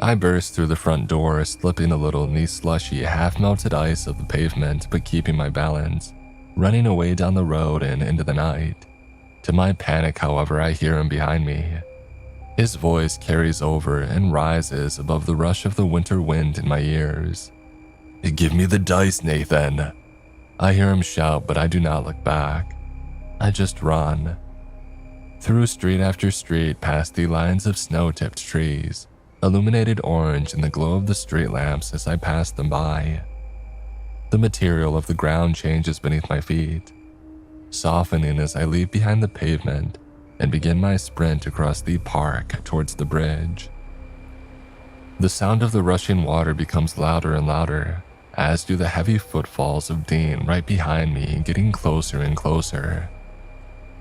I burst through the front door, slipping a little in the slushy, half-melted ice of the pavement but keeping my balance, running away down the road and into the night. To my panic, however, I hear him behind me. His voice carries over and rises above the rush of the winter wind in my ears. "Give me the dice, Nathan." I hear him shout, but I do not look back. I just run. Through street after street, past the lines of snow-tipped trees, illuminated orange in the glow of the street lamps as I pass them by. The material of the ground changes beneath my feet, softening as I leap behind the pavement and begin my sprint across the park towards the bridge. The sound of the rushing water becomes louder and louder, as do the heavy footfalls of Dean right behind me, getting closer and closer.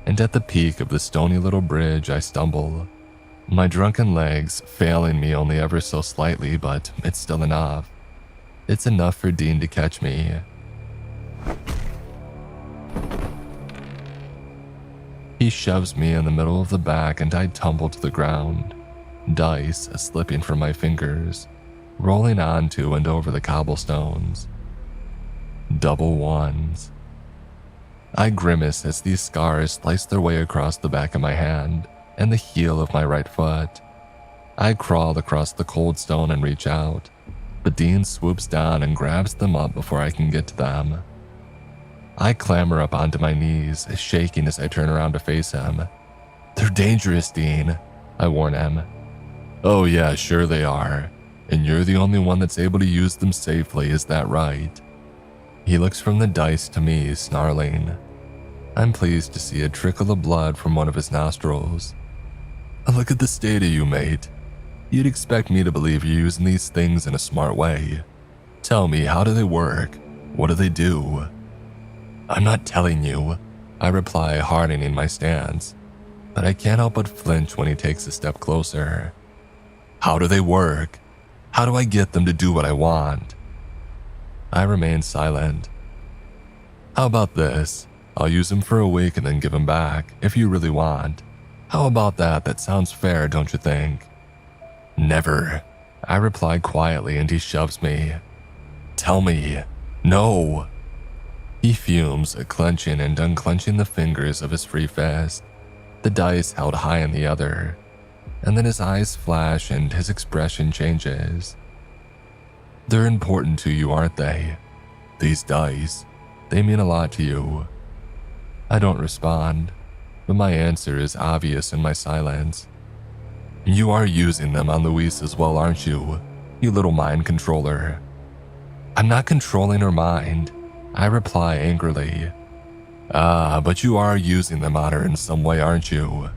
And at the peak of the stony little bridge I stumble, my drunken legs failing me only ever so slightly, but it's still enough. It's enough for Dean to catch me. He shoves me in the middle of the back and I tumble to the ground, dice slipping from my fingers, rolling onto and over the cobblestones. Double ones. I grimace as these scars slice their way across the back of my hand and the heel of my right foot. I crawl across the cold stone and reach out, but Dean swoops down and grabs them up before I can get to them. I clamber up onto my knees, shaking as I turn around to face him. "They're dangerous, Dean," I warn him. "Oh yeah, sure they are. And you're the only one that's able to use them safely, is that right?" He looks from the dice to me, snarling. I'm pleased to see a trickle of blood from one of his nostrils. "Look at the state of you, mate. You'd expect me to believe you're using these things in a smart way. Tell me, how do they work? What do they do?" "I'm not telling you," I reply, hardening my stance, but I can't help but flinch when he takes a step closer. "How do they work? How do I get them to do what I want?" I remain silent. "How about this? I'll use them for a week and then give them back, if you really want. How about that? That sounds fair, don't you think?" "Never," I reply quietly, and he shoves me. "Tell me. No." He fumes, clenching and unclenching the fingers of his free fist. the dice held high in the other, and then his eyes flash and his expression changes. They're important to you, aren't they? These dice, they mean a lot to you. I don't respond, but my answer is obvious in my silence. You are using them on Louise as well, aren't you? You little mind controller. I'm not controlling her mind, I reply angrily. Ah, but you are using them on her in some way, aren't you?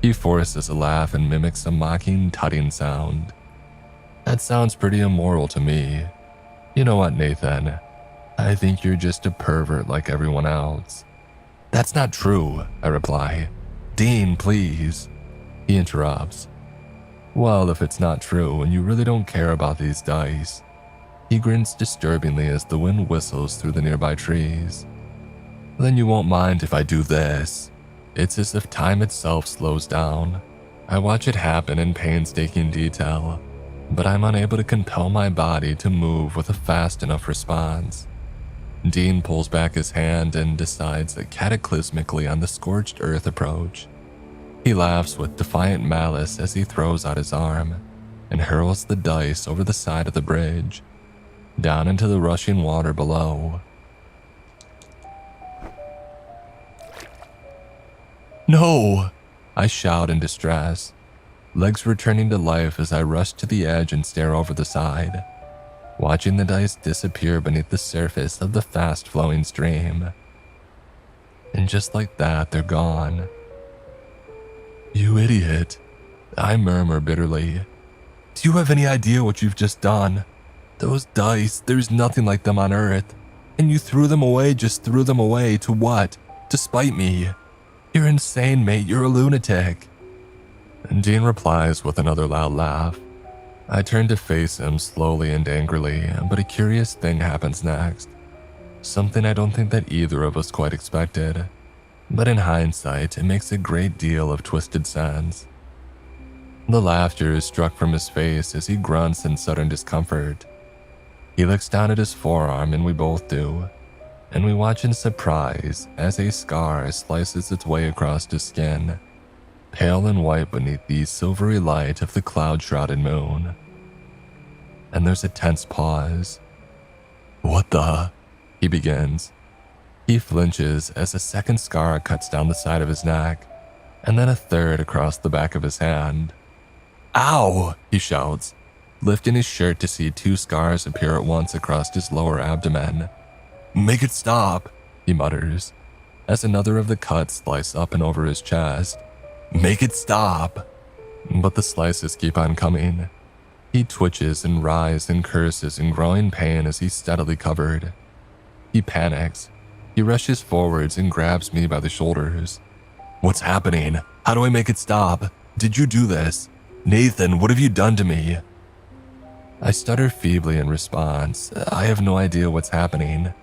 He forces a laugh and mimics a mocking, tutting sound. That sounds pretty immoral to me. You know what, Nathan? I think you're just a pervert like everyone else. That's not true, I reply. Dean, please. He interrupts. Well, if it's not true and you really don't care about these dice. He grins disturbingly as the wind whistles through the nearby trees. Then you won't mind if I do this. It's as if time itself slows down. I watch it happen in painstaking detail, but I'm unable to compel my body to move with a fast enough response. Dean pulls back his hand and decides a cataclysmically on the scorched earth approach. He laughs with defiant malice as he throws out his arm and hurls the dice over the side of the bridge, down into the rushing water below. No! I shout in distress, legs returning to life as I rush to the edge and stare over the side, watching the dice disappear beneath the surface of the fast-flowing stream. And just like that, they're gone. You idiot, I murmur bitterly. Do you have any idea what you've just done? Those dice, there's nothing like them on Earth. And you threw them away, just threw them away. To what? To spite me. You're insane, mate. You're a lunatic. And Dean replies with another loud laugh. I turn to face him slowly and angrily, but a curious thing happens next. Something I don't think that either of us quite expected. But in hindsight, it makes a great deal of twisted sense. The laughter is struck from his face as he grunts in sudden discomfort. He looks down at his forearm, and we both do, and we watch in surprise as a scar slices its way across his skin, pale and white beneath the silvery light of the cloud-shrouded moon. And there's a tense pause. What the? He begins. He flinches as a second scar cuts down the side of his neck, and then a third across the back of his hand. Ow! He shouts, lifting his shirt to see two scars appear at once across his lower abdomen. Make it stop, he mutters, as another of the cuts slice up and over his chest. Make it stop! But the slices keep on coming. He twitches and writhes and curses in growing pain as he's steadily covered. He panics. He rushes forwards and grabs me by the shoulders. What's happening? How do I make it stop? Did you do this? Nathan, what have you done to me? I stutter feebly in response. I have no idea what's happening.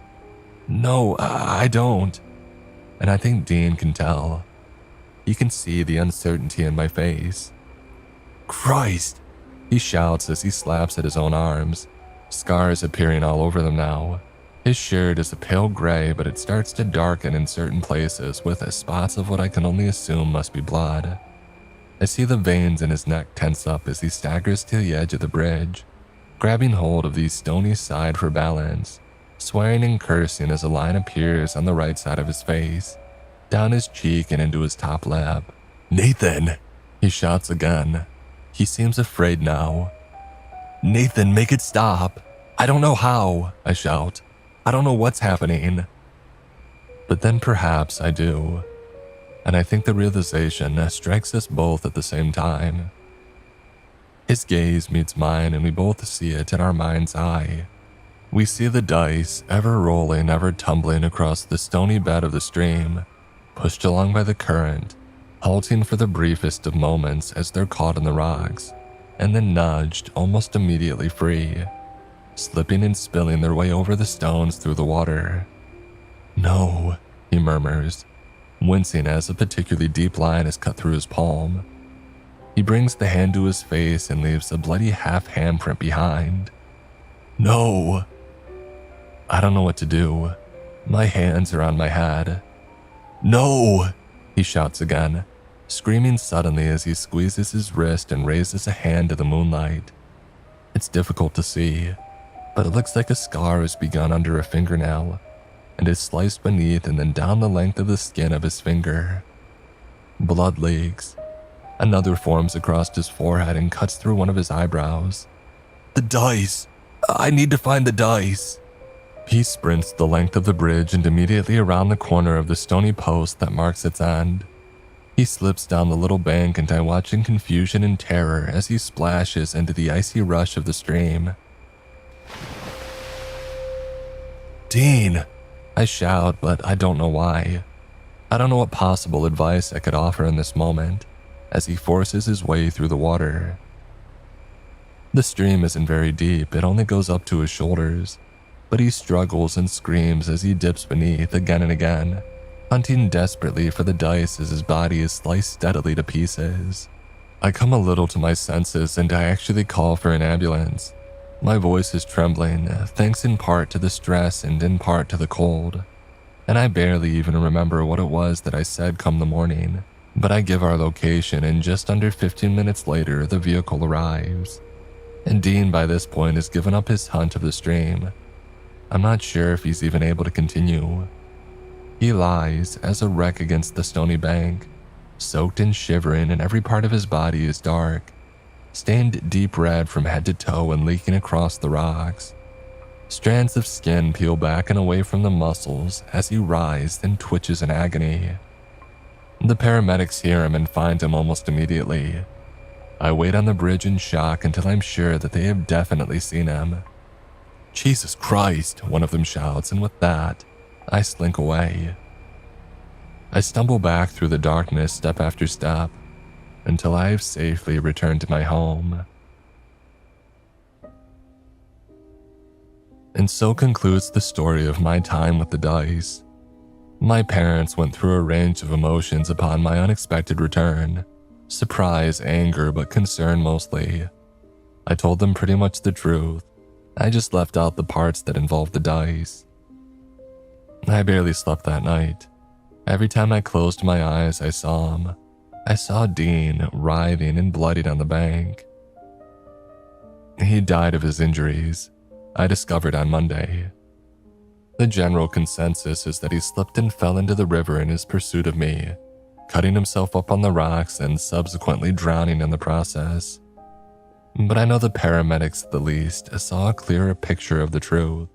No, I don't. And I think Dean can tell. He can see the uncertainty in my face. Christ! He shouts as he slaps at his own arms, scars appearing all over them now. His shirt is a pale gray, but it starts to darken in certain places with spots of what I can only assume must be blood. I see the veins in his neck tense up as he staggers to the edge of the bridge, grabbing hold of the stony side for balance, swearing and cursing as a line appears on the right side of his face, down his cheek and into his top lip. Nathan! He shouts again. He seems afraid now. Nathan, make it stop! I don't know how, I shout. I don't know what's happening. But then perhaps I do. And I think the realization strikes us both at the same time. His gaze meets mine and we both see it in our mind's eye. We see the dice ever rolling, ever tumbling across the stony bed of the stream, pushed along by the current, halting for the briefest of moments as they're caught in the rocks, and then nudged almost immediately free, slipping and spilling their way over the stones through the water. No, he murmurs, wincing as a particularly deep line is cut through his palm. He brings the hand to his face and leaves a bloody half handprint behind. No! I don't know what to do. My hands are on my head. No! He shouts again, screaming suddenly as he squeezes his wrist and raises a hand to the moonlight. It's difficult to see, but it looks like a scar has begun under a fingernail and is sliced beneath and then down the length of the skin of his finger. Blood leaks. Another forms across his forehead and cuts through one of his eyebrows. The dice! I need to find the dice! He sprints the length of the bridge and immediately around the corner of the stony post that marks its end. He slips down the little bank and I watch in confusion and terror as he splashes into the icy rush of the stream. Dean! I shout, but I don't know why. I don't know what possible advice I could offer in this moment as he forces his way through the water. The stream isn't very deep, it only goes up to his shoulders, but he struggles and screams as he dips beneath again and again, hunting desperately for the dice as his body is sliced steadily to pieces. I come a little to my senses and I actually call for an ambulance. My voice is trembling, thanks in part to the stress and in part to the cold. And I barely even remember what it was that I said come the morning, but I give our location and just under 15 minutes later the vehicle arrives. And Dean by this point has given up his hunt of the stream. I'm not sure if he's even able to continue. He lies as a wreck against the stony bank, soaked and shivering, and every part of his body is dark, stained deep red from head to toe and leaking across the rocks. Strands of skin peel back and away from the muscles as he writhes and twitches in agony. The paramedics hear him and find him almost immediately. I wait on the bridge in shock until I'm sure that they have definitely seen him. Jesus Christ, one of them shouts, and with that, I slink away. I stumble back through the darkness step after step until I have safely returned to my home. And so concludes the story of my time with the dice. My parents went through a range of emotions upon my unexpected return. Surprise, anger, but concern mostly. I told them pretty much the truth. I just left out the parts that involved the dice. I barely slept that night. Every time I closed my eyes, I saw him. I saw Dean writhing and bloodied on the bank. He died of his injuries, I discovered on Monday. The general consensus is that he slipped and fell into the river in his pursuit of me, cutting himself up on the rocks and subsequently drowning in the process. But I know the paramedics at the least saw a clearer picture of the truth.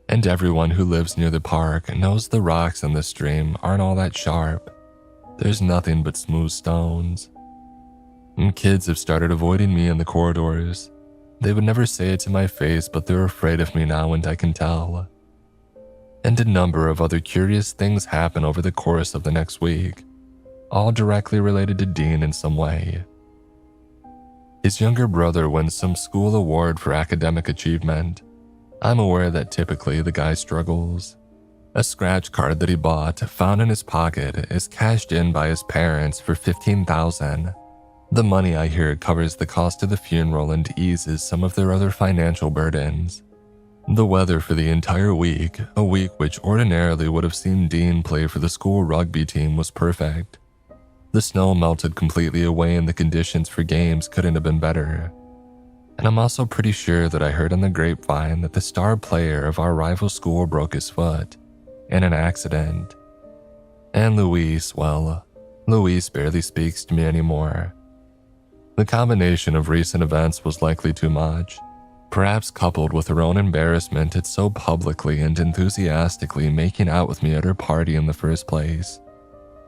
And everyone who lives near the park knows the rocks in the stream aren't all that sharp. There's nothing but smooth stones. And kids have started avoiding me in the corridors. They would never say it to my face, but they're afraid of me now and I can tell. And a number of other curious things happen over the course of the next week, all directly related to Dean in some way. His younger brother wins some school award for academic achievement. I'm aware that typically the guy struggles. A scratch card that he bought, found in his pocket, is cashed in by his parents for $15,000. The money I hear covers the cost of the funeral and eases some of their other financial burdens. The weather for the entire week, a week which ordinarily would have seen Dean play for the school rugby team, was perfect. The snow melted completely away and the conditions for games couldn't have been better. And I'm also pretty sure that I heard on the grapevine that the star player of our rival school broke his foot in an accident. And Luis barely speaks to me anymore. The combination of recent events was likely too much, perhaps coupled with her own embarrassment at so publicly and enthusiastically making out with me at her party in the first place.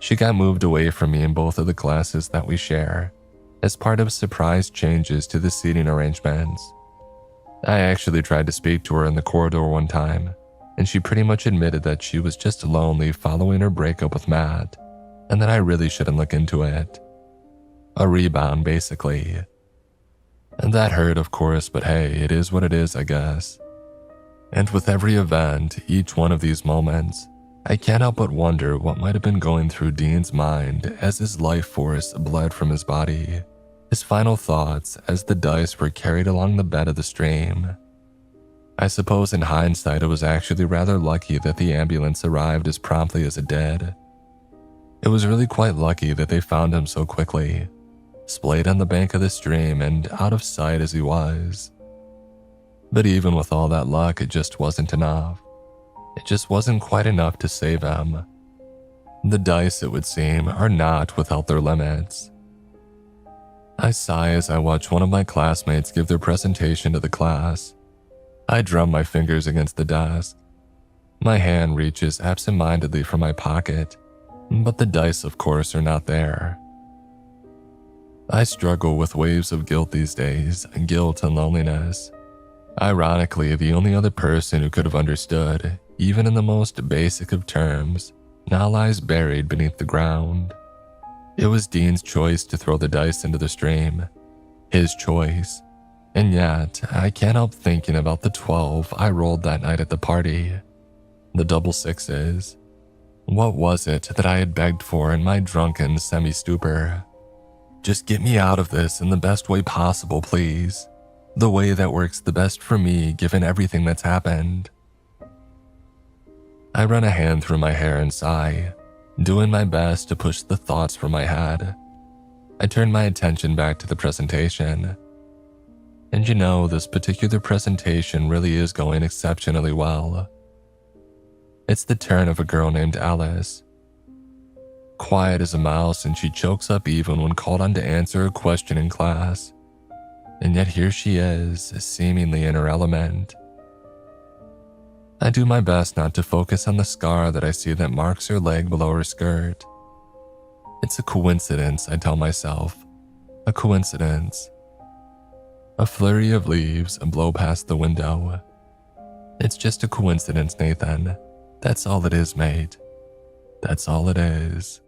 She got moved away from me in both of the classes that we share, as part of surprise changes to the seating arrangements. I actually tried to speak to her in the corridor one time, and she pretty much admitted that she was just lonely following her breakup with Matt, and that I really shouldn't look into it. A rebound, basically. And that hurt, of course, but hey, it is what it is, I guess. And with every event, each one of these moments, I can't help but wonder what might have been going through Dean's mind as his life force bled from his body, his final thoughts as the dice were carried along the bed of the stream. I suppose in hindsight it was actually rather lucky that the ambulance arrived as promptly as it did. It was really quite lucky that they found him so quickly, splayed on the bank of the stream and out of sight as he was. But even with all that luck, it just wasn't enough. It just wasn't quite enough to save him. The dice, it would seem, are not without their limits. I sigh as I watch one of my classmates give their presentation to the class. I drum my fingers against the desk. My hand reaches absent-mindedly for my pocket, but the dice, of course, are not there. I struggle with waves of guilt these days, guilt and loneliness. Ironically, the only other person who could have understood, even in the most basic of terms, now lies buried beneath the ground. It was Dean's choice to throw the dice into the stream. His choice. And yet, I can't help thinking about the 12 I rolled that night at the party. The double sixes. What was it that I had begged for in my drunken semi-stupor? Just get me out of this in the best way possible, please. The way that works the best for me given everything that's happened. I run a hand through my hair and sigh, doing my best to push the thoughts from my head. I turn my attention back to the presentation. And you know, this particular presentation really is going exceptionally well. It's the turn of a girl named Alice. Quiet as a mouse, and she chokes up even when called on to answer a question in class. And yet here she is, seemingly in her element. I do my best not to focus on the scar that I see that marks her leg below her skirt. It's a coincidence, I tell myself. A coincidence. A flurry of leaves blow past the window. It's just a coincidence, Nathan. That's all it is, mate. That's all it is.